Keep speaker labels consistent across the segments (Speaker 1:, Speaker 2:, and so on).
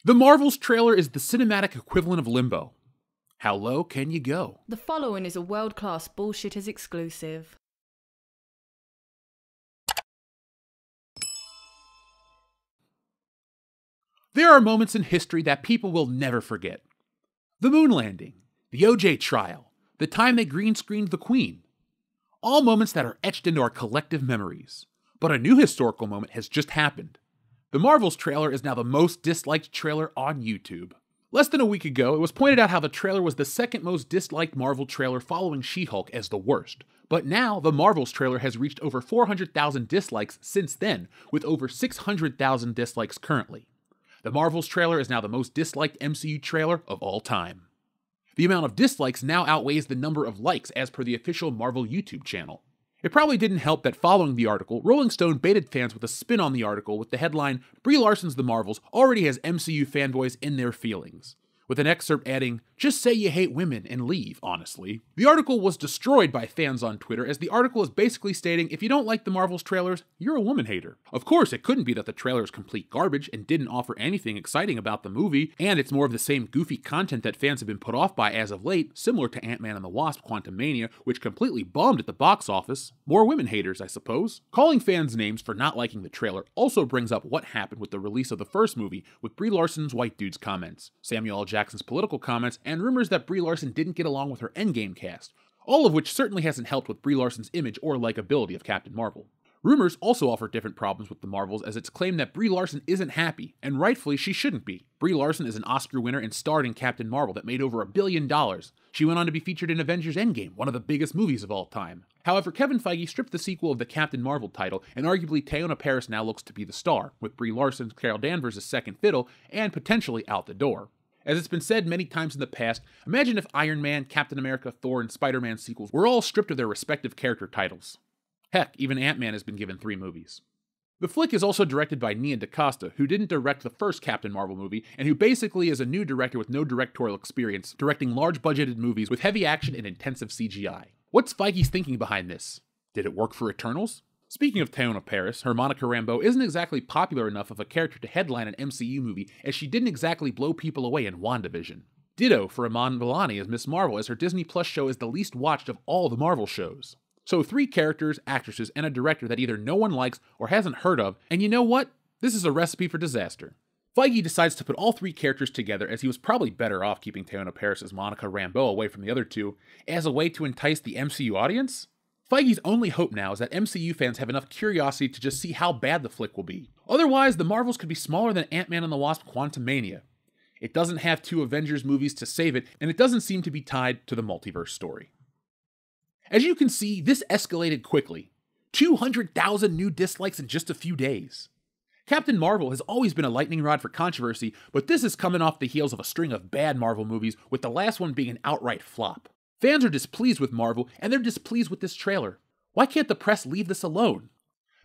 Speaker 1: The Marvels trailer is the cinematic equivalent of Limbo. How low can you go?
Speaker 2: The following is a world-class Bullshitters exclusive.
Speaker 1: There are moments in history that people will never forget. The moon landing, the OJ trial, the time they green-screened the Queen. All moments that are etched into our collective memories. But a new historical moment has just happened. The Marvels trailer is now the most disliked trailer on YouTube. Less than a week ago, it was pointed out how the trailer was the second most disliked Marvel trailer following She-Hulk as the worst. But now, the Marvels trailer has reached over 400,000 dislikes since then, with over 600,000 dislikes currently. The Marvels trailer is now the most disliked MCU trailer of all time. The amount of dislikes now outweighs the number of likes as per the official Marvel YouTube channel. It probably didn't help that following the article, Rolling Stone baited fans with a spin on the article with the headline, "Brie Larson's The Marvels already has MCU fanboys in their feelings," with an excerpt adding, "Just say you hate women and leave, honestly." The article was destroyed by fans on Twitter, as the article is basically stating if you don't like the Marvels trailers, you're a woman hater. Of course, it couldn't be that the trailer is complete garbage and didn't offer anything exciting about the movie, and it's more of the same goofy content that fans have been put off by as of late, similar to Ant-Man and the Wasp: Quantumania, which completely bombed at the box office. More women haters, I suppose. Calling fans names for not liking the trailer also brings up what happened with the release of the first movie, with Brie Larson's white dude's comments, Samuel L. Jackson's political comments, and rumors that Brie Larson didn't get along with her Endgame cast, all of which certainly hasn't helped with Brie Larson's image or likability of Captain Marvel. Rumors also offer different problems with the Marvels, as it's claimed that Brie Larson isn't happy, and rightfully she shouldn't be. Brie Larson is an Oscar winner and starred in Captain Marvel that made over $1 billion. She went on to be featured in Avengers Endgame, one of the biggest movies of all time. However, Kevin Feige stripped the sequel of the Captain Marvel title, and arguably Teyonah Parris now looks to be the star, with Brie Larson, Carol Danvers as second fiddle, and potentially out the door. As it's been said many times in the past, imagine if Iron Man, Captain America, Thor, and Spider-Man sequels were all stripped of their respective character titles. Heck, even Ant-Man has been given 3 movies. The flick is also directed by Nia DaCosta, who didn't direct the first Captain Marvel movie, and who basically is a new director with no directorial experience, directing large-budgeted movies with heavy action and intensive CGI. What's Feige's thinking behind this? Did it work for Eternals? Speaking of Teyonah Parris, her Monica Rambeau isn't exactly popular enough of a character to headline an MCU movie, as she didn't exactly blow people away in WandaVision. Ditto for Iman Vellani as Miss Marvel, as her Disney Plus show is the least watched of all the Marvel shows. So 3 characters, actresses, and a director that either no one likes or hasn't heard of, and you know what? This is a recipe for disaster. Feige decides to put all 3 characters together, as he was probably better off keeping Teyonah Parris' Monica Rambeau away from the other 2, as a way to entice the MCU audience? Feige's only hope now is that MCU fans have enough curiosity to just see how bad the flick will be. Otherwise, the Marvels could be smaller than Ant-Man and the Wasp: Quantumania. It doesn't have 2 Avengers movies to save it, and it doesn't seem to be tied to the multiverse story. As you can see, this escalated quickly. 200,000 new dislikes in just a few days. Captain Marvel has always been a lightning rod for controversy, but this is coming off the heels of a string of bad Marvel movies, with the last one being an outright flop. Fans are displeased with Marvel, and they're displeased with this trailer. Why can't the press leave this alone?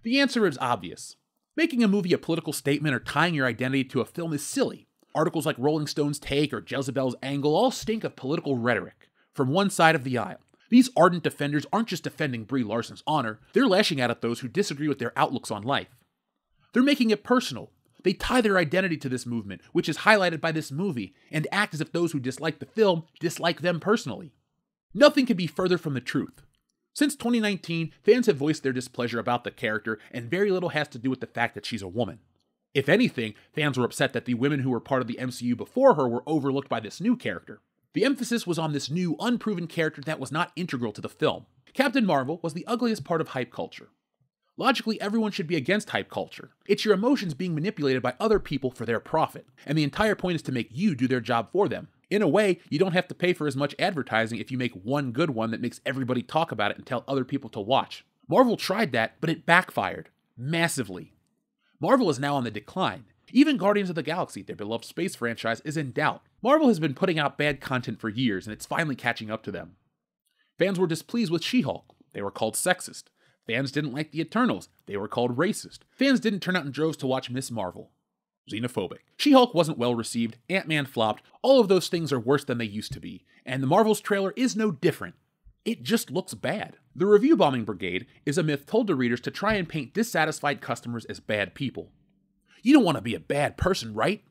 Speaker 1: The answer is obvious. Making a movie a political statement or tying your identity to a film is silly. Articles like Rolling Stone's Take or Jezebel's Angle all stink of political rhetoric, from one side of the aisle. These ardent defenders aren't just defending Brie Larson's honor, they're lashing out at those who disagree with their outlooks on life. They're making it personal. They tie their identity to this movement, which is highlighted by this movie, and act as if those who dislike the film dislike them personally. Nothing could be further from the truth. Since 2019, fans have voiced their displeasure about the character, and very little has to do with the fact that she's a woman. If anything, fans were upset that the women who were part of the MCU before her were overlooked by this new character. The emphasis was on this new, unproven character that was not integral to the film. Captain Marvel was the ugliest part of hype culture. Logically, everyone should be against hype culture. It's your emotions being manipulated by other people for their profit, and the entire point is to make you do their job for them. In a way, you don't have to pay for as much advertising if you make one good one that makes everybody talk about it and tell other people to watch. Marvel tried that, but it backfired. Massively. Marvel is now on the decline. Even Guardians of the Galaxy, their beloved space franchise, is in doubt. Marvel has been putting out bad content for years, and it's finally catching up to them. Fans were displeased with She-Hulk. They were called sexist. Fans didn't like the Eternals. They were called racist. Fans didn't turn out in droves to watch Miss Marvel. Xenophobic. She-Hulk wasn't well received, Ant-Man flopped, all of those things are worse than they used to be, and the Marvels trailer is no different. It just looks bad. The review bombing brigade is a myth told to readers to try and paint dissatisfied customers as bad people. You don't want to be a bad person, right?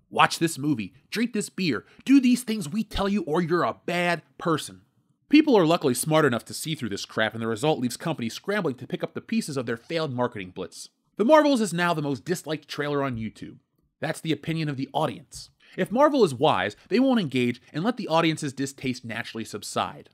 Speaker 1: Watch this movie, drink this beer, do these things we tell you or you're a bad person. People are luckily smart enough to see through this crap, and the result leaves companies scrambling to pick up the pieces of their failed marketing blitz. The Marvels is now the most disliked trailer on YouTube. That's the opinion of the audience. If Marvel is wise, they won't engage and let the audience's distaste naturally subside.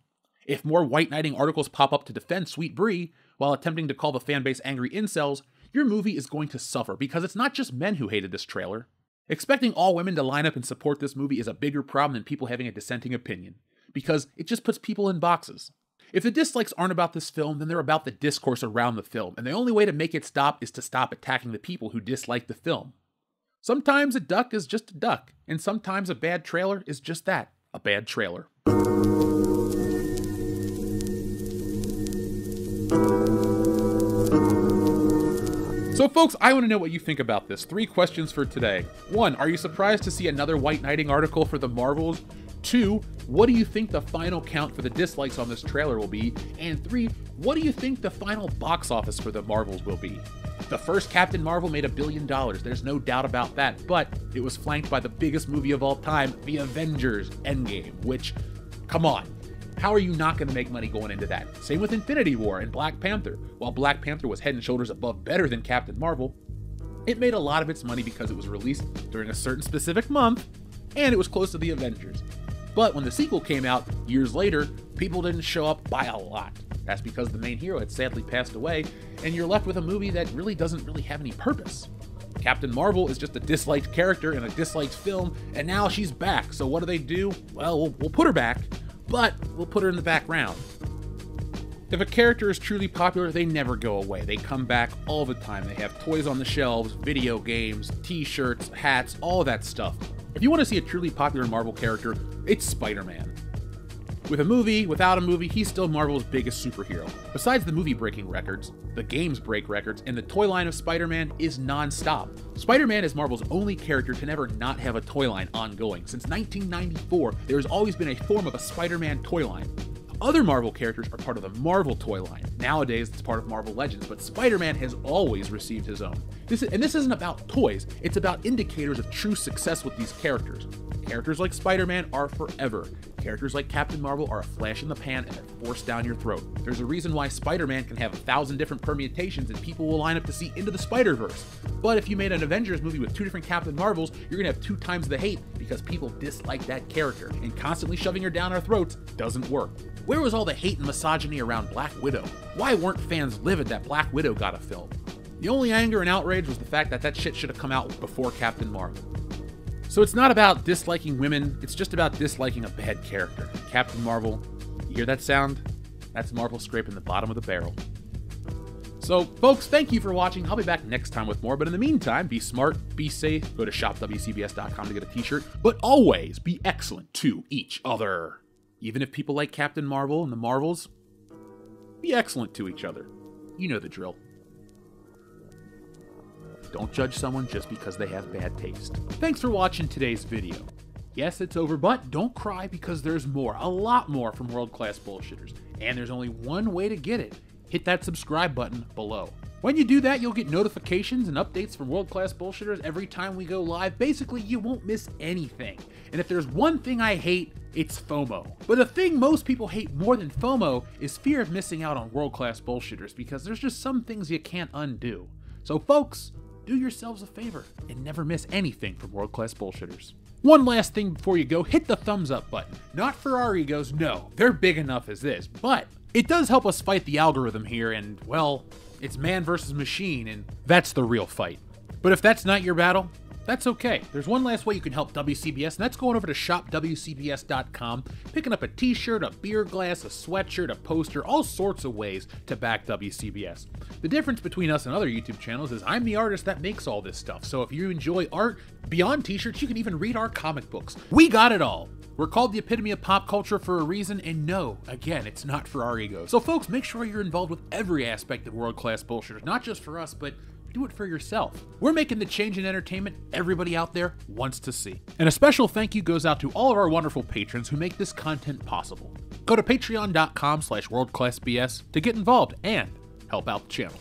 Speaker 1: If more white knighting articles pop up to defend Sweet Brie, while attempting to call the fanbase angry incels, your movie is going to suffer because it's not just men who hated this trailer. Expecting all women to line up and support this movie is a bigger problem than people having a dissenting opinion, because it just puts people in boxes. If the dislikes aren't about this film, then they're about the discourse around the film, and the only way to make it stop is to stop attacking the people who dislike the film. Sometimes a duck is just a duck, and sometimes a bad trailer is just that, a bad trailer. So folks, I want to know what you think about this. 3 questions for today. 1, are you surprised to see another white knighting article for the Marvels? 2, what do you think the final count for the dislikes on this trailer will be? And 3, what do you think the final box office for the Marvels will be? The first Captain Marvel made $1 billion, there's no doubt about that, but it was flanked by the biggest movie of all time, The Avengers Endgame, which, come on, how are you not going to make money going into that? Same with Infinity War and Black Panther. While Black Panther was head and shoulders above better than Captain Marvel, it made a lot of its money because it was released during a certain specific month, and it was close to The Avengers. But when the sequel came out years later, people didn't show up by a lot. That's because the main hero had sadly passed away, and you're left with a movie that really doesn't have any purpose. Captain Marvel is just a disliked character in a disliked film, and now she's back, so what do? Well, we'll put her back, but we'll put her in the background. If a character is truly popular, they never go away. They come back all the time. They have toys on the shelves, video games, t-shirts, hats, all that stuff. If you want to see a truly popular Marvel character, it's Spider-Man. With a movie, without a movie, he's still Marvel's biggest superhero. Besides the movie breaking records, the games break records, and the toy line of Spider-Man is non-stop. Spider-Man is Marvel's only character to never not have a toy line ongoing. Since 1994, there has always been a form of a Spider-Man toy line. Other Marvel characters are part of the Marvel toy line. Nowadays, it's part of Marvel Legends, but Spider-Man has always received his own. This isn't about toys, it's about indicators of true success with these characters. Characters like Spider-Man are forever. Characters like Captain Marvel are a flash in the pan and they're forced down your throat. There's a reason why Spider-Man can have 1,000 different permutations and people will line up to see Into the Spider-Verse. But if you made an Avengers movie with 2 different Captain Marvels, you're gonna have 2 times the hate because people dislike that character, and constantly shoving her down our throats doesn't work. Where was all the hate and misogyny around Black Widow? Why weren't fans livid that Black Widow got a film? The only anger and outrage was the fact that that shit should have come out before Captain Marvel. So it's not about disliking women, it's just about disliking a bad character. Captain Marvel, you hear that sound? That's Marvel scraping the bottom of the barrel. So, folks, thank you for watching. I'll be back next time with more, but in the meantime, be smart, be safe, go to shopwcbs.com to get a t-shirt, but always be excellent to each other. Even if people like Captain Marvel and the Marvels, be excellent to each other. You know the drill. Don't judge someone just because they have bad taste. Thanks for watching today's video. Yes, it's over, but don't cry because there's more, a lot more from World Class Bullshitters. And there's only one way to get it. Hit that subscribe button below. When you do that, you'll get notifications and updates from World Class Bullshitters every time we go live. Basically, you won't miss anything. And if there's one thing I hate, it's FOMO. But the thing most people hate more than FOMO is fear of missing out on World Class Bullshitters, because there's just some things you can't undo. So folks, do yourselves a favor and never miss anything from World Class Bullshitters. One last thing before you go, hit the thumbs up button. Not for our egos, no, they're big enough as this, but it does help us fight the algorithm here, and well, it's man versus machine, and that's the real fight. But if that's not your battle, that's okay. There's one last way you can help WCBS, and that's going over to shopwcbs.com, picking up a t-shirt, a beer glass, a sweatshirt, a poster, all sorts of ways to back WCBS. The difference between us and other YouTube channels is I'm the artist that makes all this stuff, so if you enjoy art beyond t-shirts, you can even read our comic books. We got it all. We're called the epitome of pop culture for a reason, and no, again, it's not for our egos. So folks, make sure you're involved with every aspect of World Class Bullshitters, not just for us, but do it for yourself. We're making the change in entertainment everybody out there wants to see. And a special thank you goes out to all of our wonderful patrons who make this content possible. Go to patreon.com/worldclassbs to get involved and help out the channel.